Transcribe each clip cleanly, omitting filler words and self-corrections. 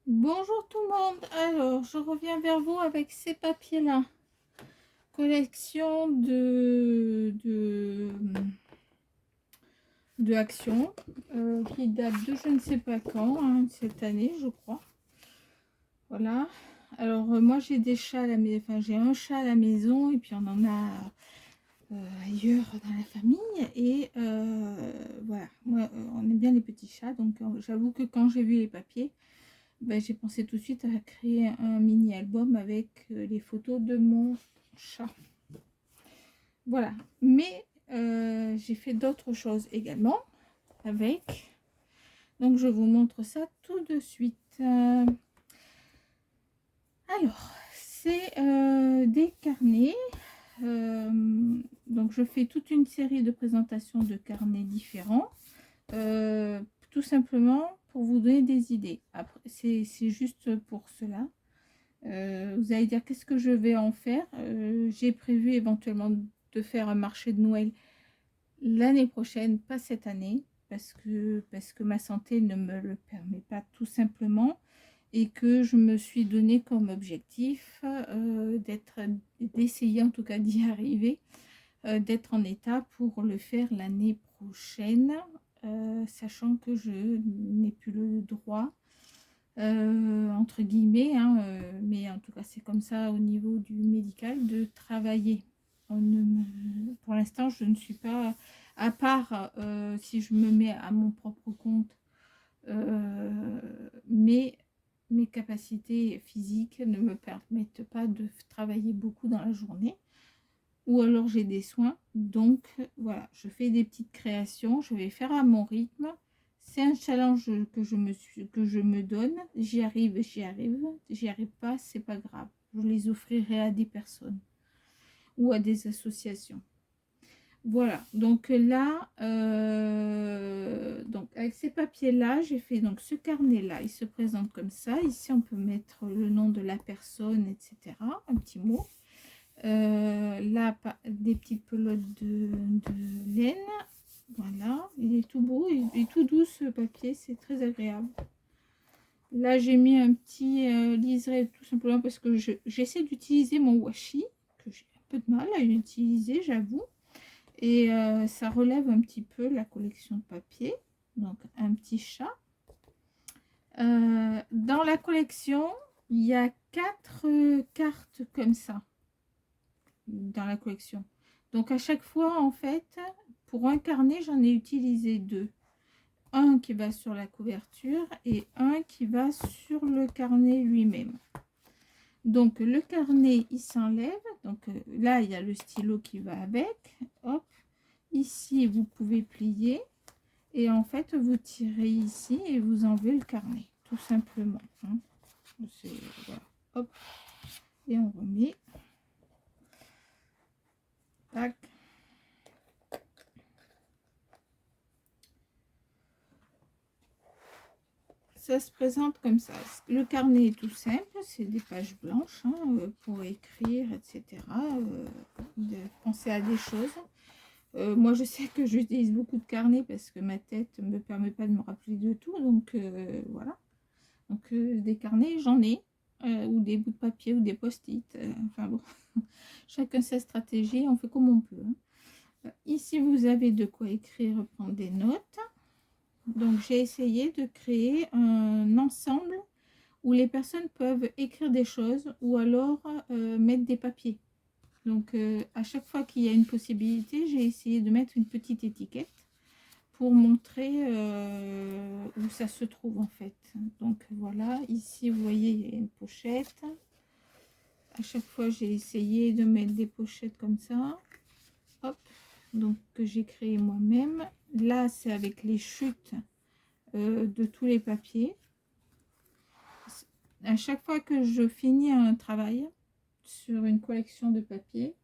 Bonjour tout le monde. Alors, je reviens vers vous avec ces papiers-là. Collection de Action qui date de je ne sais pas quand, hein, cette année, je crois. Voilà. Alors, moi, j'ai des chats à la maison. Enfin, j'ai un chat à la maison et puis on en a ailleurs dans la famille. Et voilà. Moi, on aime bien les petits chats. Donc, j'avoue que quand j'ai vu les papiers, ben, j'ai pensé tout de suite à créer un mini-album avec les photos de mon chat. Voilà. Mais j'ai fait d'autres choses également avec. Donc, je vous montre ça tout de suite. Alors, c'est des carnets. Donc, je fais toute une série de présentations de carnets différents. Tout simplement pour vous donner des idées. Après, c'est juste pour cela. Vous allez dire qu'est-ce que je vais en faire. J'ai prévu éventuellement de faire un marché de Noël l'année prochaine, pas cette année, parce que ma santé ne me le permet pas tout simplement, et que je me suis donné comme objectif d'essayer en tout cas d'y arriver, d'être en état pour le faire l'année prochaine, sachant que je n'ai plus le droit entre guillemets, hein, mais en tout cas c'est comme ça au niveau du médical, de travailler. Pour l'instant je ne suis pas, à part si je me mets à mon propre compte, mais mes capacités physiques ne me permettent pas de travailler beaucoup dans la journée, ou alors j'ai des soins. Donc voilà, je fais des petites créations, je vais faire à mon rythme. C'est un challenge que je me donne. J'y arrive, j'y arrive. J'y arrive pas, c'est pas grave. Je les offrirai à des personnes ou à des associations. Voilà, donc là, donc avec ces papiers-là, j'ai fait donc ce carnet-là. Il se présente comme ça. Ici, on peut mettre le nom de la personne, etc. Un petit mot. Là, des petites pelotes de laine. Voilà, il est tout beau et tout doux ce papier, c'est très agréable. Là, j'ai mis un petit liseré tout simplement parce que j'essaie d'utiliser mon washi, que j'ai un peu de mal à utiliser, j'avoue. Et ça relève un petit peu la collection de papier. Donc, un petit chat. Dans la collection, il y a 4 cartes comme ça. Dans la collection. Donc, à chaque fois, en fait, pour un carnet, j'en ai utilisé 2. Un qui va sur la couverture et un qui va sur le carnet lui-même. Donc le carnet il s'enlève, donc là il y a le stylo qui va avec, hop, ici vous pouvez plier et en fait vous tirez ici et vous enlevez le carnet tout simplement, hein. Voilà. Hop, et on remet, tac. Ça se présente comme ça. Le carnet est tout simple, c'est des pages blanches, hein, pour écrire, etc. De penser à des choses. Moi, je sais que j'utilise beaucoup de carnets parce que ma tête ne me permet pas de me rappeler de tout. Donc, voilà. Donc, des carnets, j'en ai. Ou des bouts de papier ou des post-it. Enfin bon, chacun sa stratégie, on fait comme on peut, hein. Ici, vous avez de quoi écrire, prendre des notes. Donc j'ai essayé de créer un ensemble où les personnes peuvent écrire des choses ou alors mettre des papiers. Donc à chaque fois qu'il y a une possibilité, j'ai essayé de mettre une petite étiquette pour montrer où ça se trouve en fait. Donc voilà, ici vous voyez il y a une pochette. À chaque fois j'ai essayé de mettre des pochettes comme ça. Hop, donc que j'ai créé moi-même. Là c'est avec les chutes de tous les papiers. À chaque fois que je finis un travail sur une collection de papiers,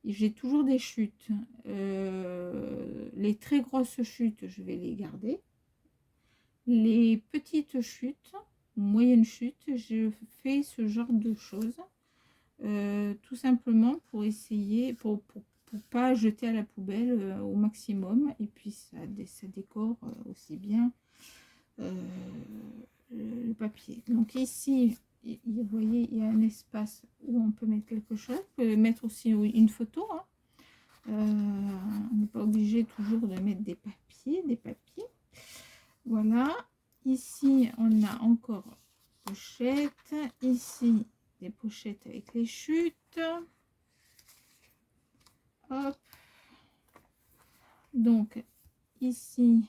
j'ai toujours des chutes. Les très grosses chutes, je vais les garder. Les petites chutes, moyennes chutes, je fais ce genre de choses. Tout simplement pour essayer, pour pas jeter à la poubelle au maximum. Et puis ça décore aussi bien le papier. Donc ici, vous voyez, il y a un espace où on peut mettre quelque chose. Vous pouvez mettre aussi une photo, hein. On n'est pas obligé toujours de mettre des papiers. Voilà. Ici, on a encore pochette. Ici, des pochettes avec les chutes. Hop. Donc, ici,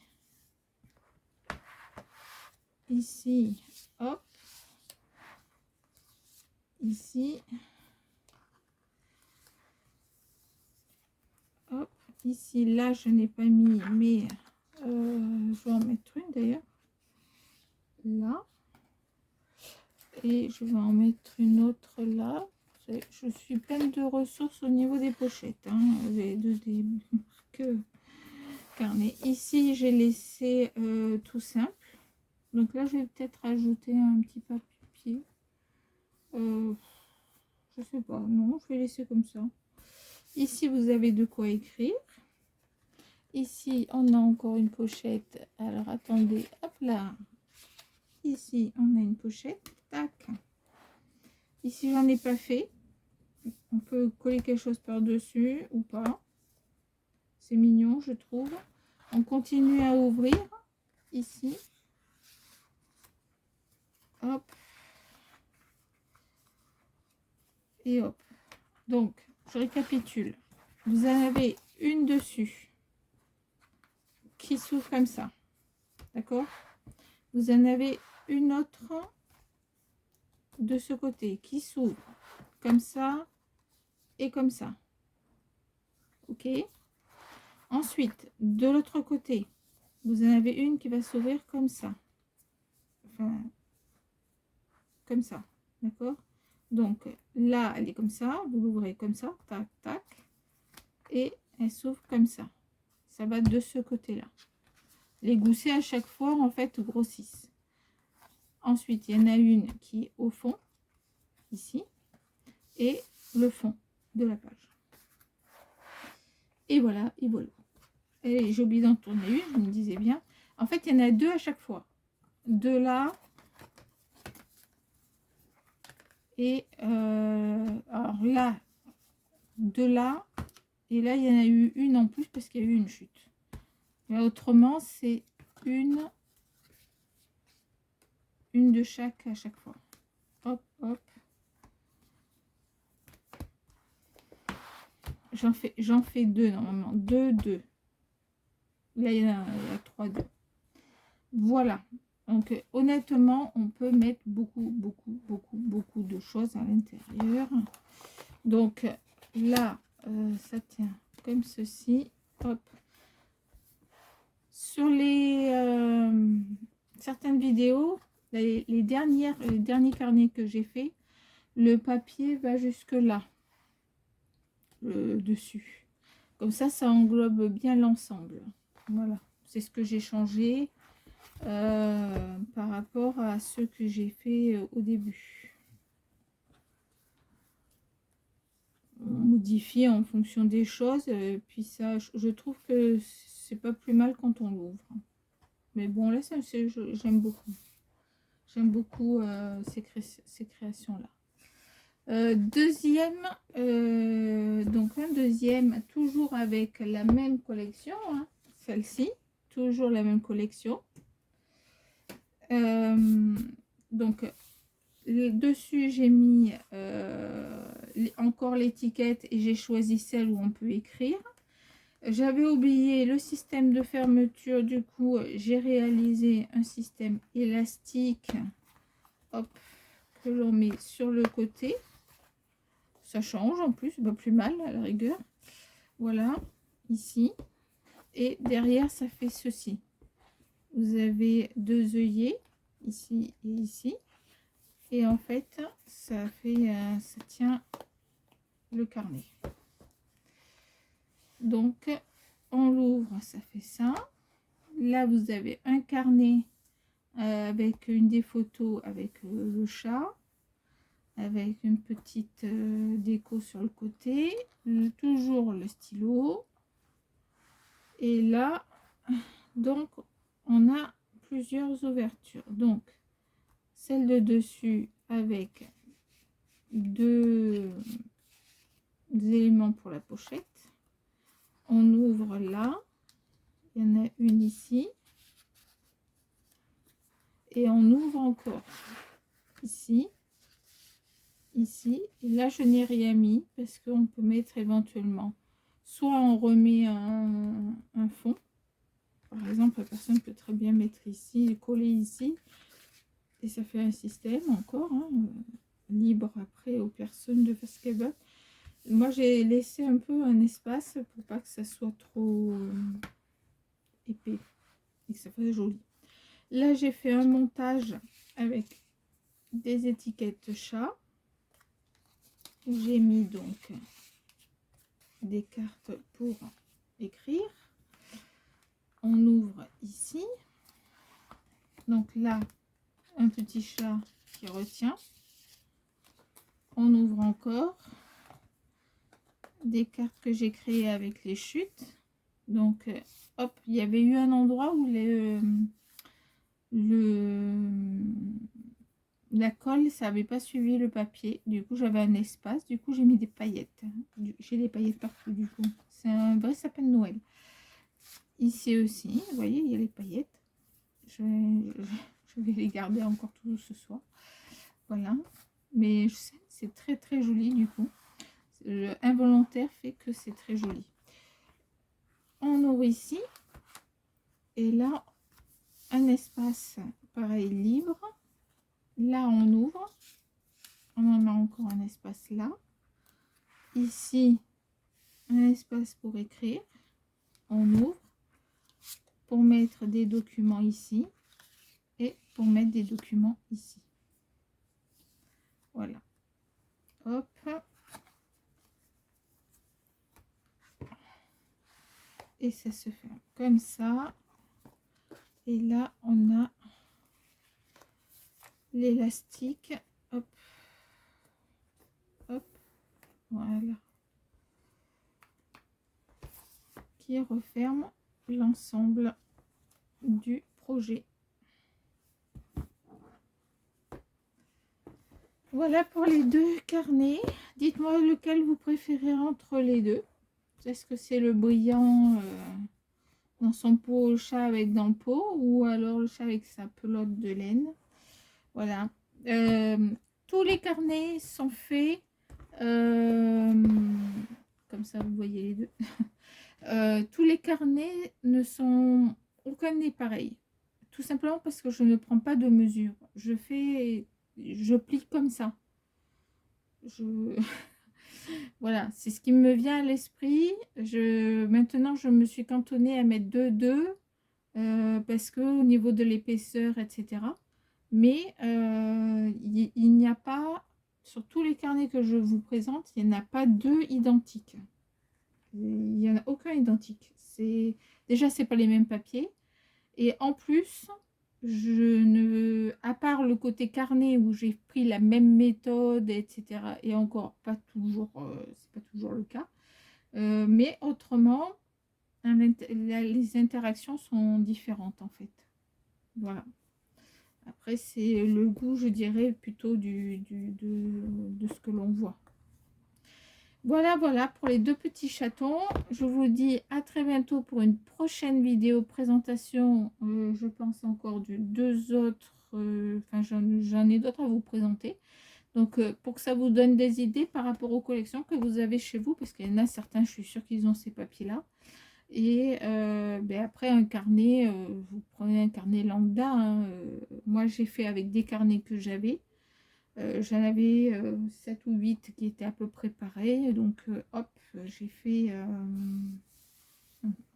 hop. Ici, hop. Ici, là, je n'ai pas mis, mais je vais en mettre une d'ailleurs. Là. Et je vais en mettre une autre là. Je suis pleine de ressources au niveau des pochettes, hein, des marques carnet. Ici, j'ai laissé tout simple. Donc là, je vais peut-être ajouter un petit papier. Je sais pas, non, je vais laisser comme ça. Ici, vous avez de quoi écrire. Ici, on a encore une pochette. Alors, attendez, hop là. Ici, on a une pochette. Tac. Ici, j'en ai pas fait. On peut coller quelque chose par-dessus ou pas. C'est mignon, je trouve. On continue à ouvrir. Ici. Hop. Et hop. Donc, je récapitule. Vous en avez une dessus qui s'ouvre comme ça. D'accord? Vous en avez une autre de ce côté qui s'ouvre comme ça et comme ça. Ok? Ensuite, de l'autre côté, vous en avez une qui va s'ouvrir comme ça. Enfin, comme ça. D'accord? Donc là, elle est comme ça. Vous l'ouvrez comme ça. Tac, tac. Et elle s'ouvre comme ça. Ça va de ce côté-là. Les goussets à chaque fois, en fait, grossissent. Ensuite, il y en a une qui est au fond, ici, et le fond de la page. Et voilà, et voilà. Et j'ai oublié d'en tourner une, je me disais bien. En fait, il y en a deux à chaque fois. Deux là. Et alors là, deux là. Et là, il y en a eu une en plus parce qu'il y a eu une chute. Mais autrement, c'est une de chaque à chaque fois. Hop, hop. J'en fais deux normalement. Deux. Là, il y a trois, deux. Voilà. Donc, honnêtement, on peut mettre beaucoup de choses à l'intérieur. Donc, là, ça tient comme ceci. Hop. Sur les certaines vidéos, les derniers carnets que j'ai fait, le papier va jusque là, dessus. Comme ça englobe bien l'ensemble. Voilà, c'est ce que j'ai changé par rapport à ce que j'ai fait au début. On modifie en fonction des choses, puis ça, je trouve que c'est pas plus mal quand on l'ouvre. Mais bon, là, j'aime beaucoup. J'aime beaucoup ces créations-là. Deuxième, donc un deuxième, toujours avec la même collection, hein, celle-ci, toujours la même collection. Donc, dessus, j'ai mis encore l'étiquette et j'ai choisi celle où on peut écrire. J'avais oublié le système de fermeture, du coup j'ai réalisé un système élastique, hop, que l'on met sur le côté. Ça change en plus, pas plus mal à la rigueur. Voilà, ici. Et derrière, ça fait ceci. Vous avez deux œillets, ici et ici. Et en fait, ça tient le carnet. Donc, on l'ouvre, ça fait ça. Là, vous avez un carnet avec une des photos avec le chat, avec une petite déco sur le côté, toujours le stylo. Et là, donc, on a plusieurs ouvertures. Donc, celle de dessus avec deux éléments pour la pochette. On ouvre là, il y en a une ici, et on ouvre encore ici, ici, et là je n'ai rien mis parce qu'on peut mettre éventuellement, soit on remet un fond, par exemple la personne peut très bien mettre ici, coller ici, et ça fait un système encore, hein, libre après aux personnes de faire ce qu'elles veulent. Moi j'ai laissé un peu un espace pour pas que ça soit trop épais et que ça fasse joli. Là j'ai fait un montage avec des étiquettes chat. J'ai mis donc des cartes pour écrire. On ouvre ici. Donc là, un petit chat qui retient. On ouvre encore des cartes que j'ai créées avec les chutes. Donc, hop, il y avait eu un endroit où la colle, ça n'avait pas suivi le papier. Du coup, j'avais un espace. Du coup, j'ai mis des paillettes. J'ai des paillettes partout, du coup. C'est un vrai sapin de Noël. Ici aussi, vous voyez, il y a les paillettes. Je vais les garder encore tout ce soir. Voilà. Mais je sais, c'est très, très joli, du coup. Le involontaire fait que c'est très joli. On ouvre ici. Et là, un espace pareil libre. Là, on ouvre. On en a encore un espace là. Ici, un espace pour écrire. On ouvre pour mettre des documents ici et pour mettre des documents ici. Voilà. Hop. Et ça se fait comme ça. Et là, on a l'élastique. Hop. Hop. Voilà. Qui referme l'ensemble du projet. Voilà pour les deux carnets. Dites-moi lequel vous préférez entre les deux. Est-ce que c'est le brillant dans son pot, le chat avec dans le pot, ou alors le chat avec sa pelote de laine? Voilà. Tous les carnets sont faits comme ça, vous voyez les deux. Tous les carnets ne sont... Aucun n'est pareil. Tout simplement parce que je ne prends pas de mesure. Je plie comme ça. Voilà, c'est ce qui me vient à l'esprit. Maintenant, je me suis cantonnée à mettre 2 parce que au niveau de l'épaisseur, etc. Mais il n'y a pas, sur tous les carnets que je vous présente, il n'y en a pas 2 identiques. Il n'y en a aucun identique. Déjà, c'est pas les mêmes papiers. Et en plus, à part le côté carnet où j'ai pris la même méthode, etc. Et encore pas toujours, c'est pas toujours le cas. Mais autrement, les interactions sont différentes en fait. Voilà. Après, c'est le goût, je dirais, plutôt de ce que l'on voit. Voilà, voilà pour les 2 petits chatons. Je vous dis à très bientôt pour une prochaine vidéo présentation. Je pense encore de 2 autres. Enfin, j'en ai d'autres à vous présenter. Donc, pour que ça vous donne des idées par rapport aux collections que vous avez chez vous, parce qu'il y en a certains, je suis sûre qu'ils ont ces papiers-là. Et après, un carnet, vous prenez un carnet lambda. Hein, moi, j'ai fait avec des carnets que j'avais. J'en avais 7 ou 8 qui étaient à peu près pareils. Donc, hop, j'ai fait,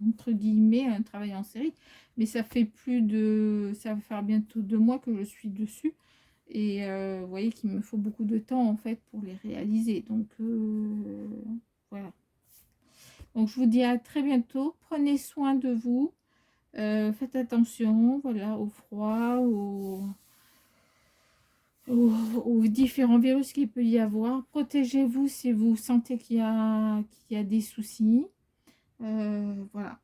entre guillemets, un travail en série. Mais ça fait ça va faire bientôt 2 mois que je suis dessus. Et vous voyez qu'il me faut beaucoup de temps, en fait, pour les réaliser. Donc, voilà. Donc, je vous dis à très bientôt. Prenez soin de vous. Faites attention, voilà, au froid, aux différents virus qu'il peut y avoir. Protégez-vous si vous sentez qu'il y a des soucis. Voilà.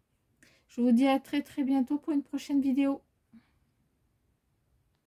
Je vous dis à très très bientôt pour une prochaine vidéo.